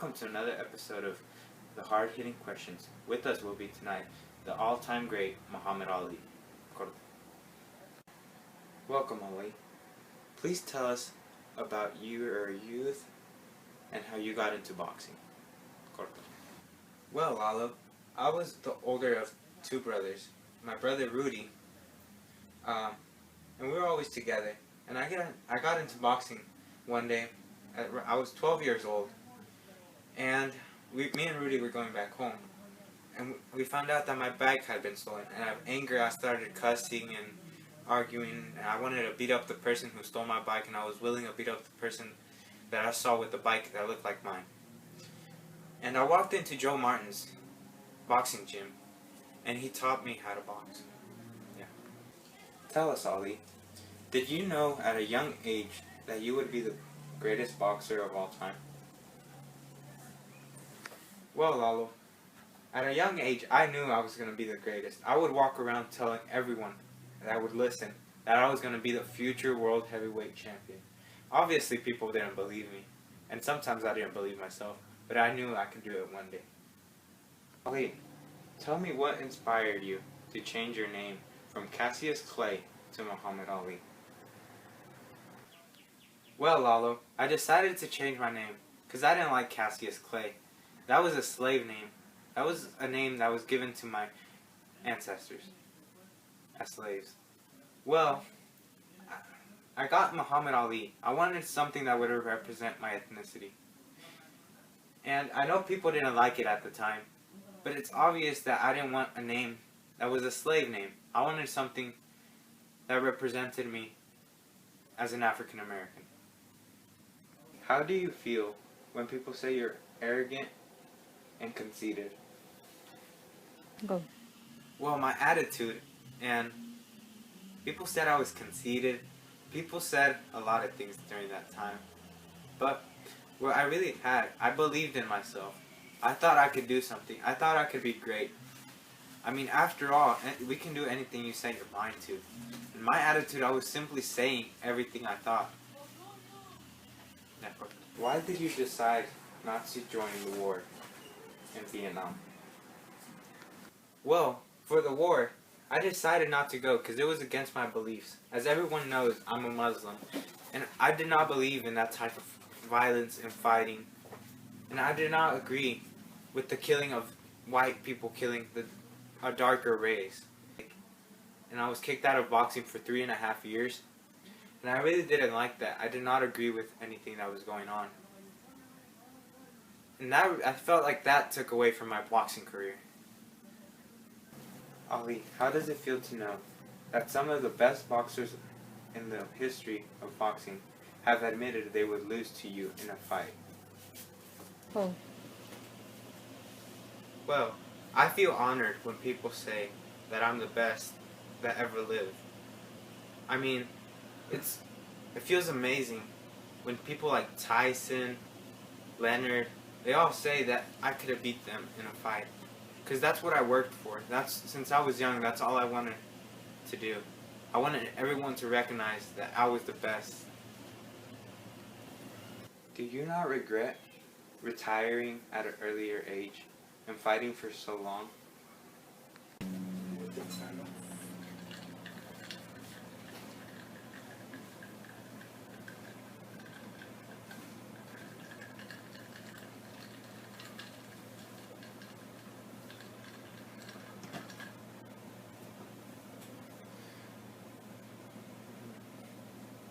welcome to another episode of The Hard-Hitting Questions. With us will be tonight the all-time great Muhammad Ali. Welcome, Ali. Please tell us about your youth and how you got into boxing. Well, Lalo, I was the older of two brothers. My brother Rudy, and we were always together. And I got into boxing one day. I was 12 years old, and me and Rudy were going back home, and we found out that my bike had been stolen. And out of anger, I started cussing and arguing, and I wanted to beat up the person who stole my bike, and I was willing to beat up the person that I saw with the bike that looked like mine. And I walked into Joe Martin's boxing gym, and he taught me how to box. Yeah. Tell us, Ali, did you know at a young age that you would be the greatest boxer of all time? Well, Lalo, at a young age, I knew I was going to be the greatest. I would walk around telling everyone that would listen that I was going to be the future world heavyweight champion. Obviously, people didn't believe me, and sometimes I didn't believe myself, but I knew I could do it one day. Ali, tell me what inspired you to change your name from Cassius Clay to Muhammad Ali? Well, Lalo, I decided to change my name because I didn't like Cassius Clay. That was a slave name. That was a name that was given to my ancestors as slaves. Well, I got Muhammad Ali. I wanted something that would represent my ethnicity. And I know people didn't like it at the time, but it's obvious that I didn't want a name that was a slave name. I wanted something that represented me as an African American. How do you feel when people say you're arrogant and conceited? Go. Well, my attitude, and people said I was conceited. People said a lot of things during that time. But what I really had, I believed in myself. I thought I could do something. I thought I could be great. I mean, after all, we can do anything you set your mind to. In my attitude, I was simply saying everything I thought. Why did you decide not to join the war in Vietnam? Well, for the war, I decided not to go because it was against my beliefs. As everyone knows, I'm a Muslim, and I did not believe in that type of violence and fighting. And I did not agree with the killing of white people killing a darker race. And I was kicked out of boxing for 3.5 years. And I really didn't like that. I did not agree with anything that was going on. And I felt like that took away from my boxing career. Ali, how does it feel to know that some of the best boxers in the history of boxing have admitted they would lose to you in a fight? Oh. Well, I feel honored when people say that I'm the best that ever lived. I mean, it feels amazing when people like Tyson, Leonard, they all say that I could have beat them in a fight. Because that's what I worked for. Since I was young, that's all I wanted to do. I wanted everyone to recognize that I was the best. Do you not regret retiring at an earlier age and fighting for so long?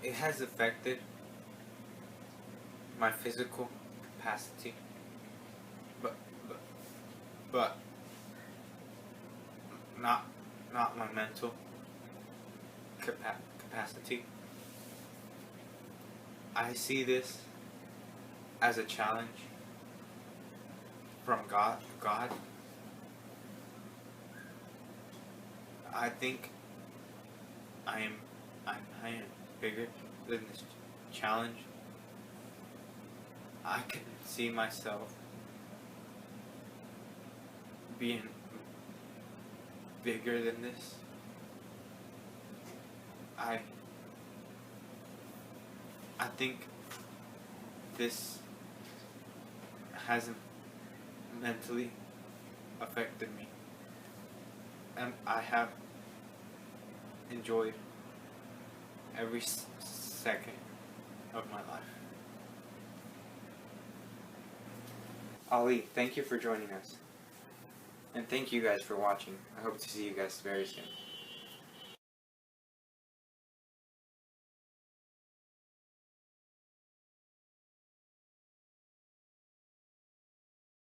It has affected my physical capacity, but not my mental capacity. I see this as a challenge from God. I think I am bigger than this challenge. I can see myself being bigger than this. I think this hasn't mentally affected me, and I have enjoyed every second of my life. Ali, thank you for joining us. And thank you guys for watching. I hope to see you guys very soon.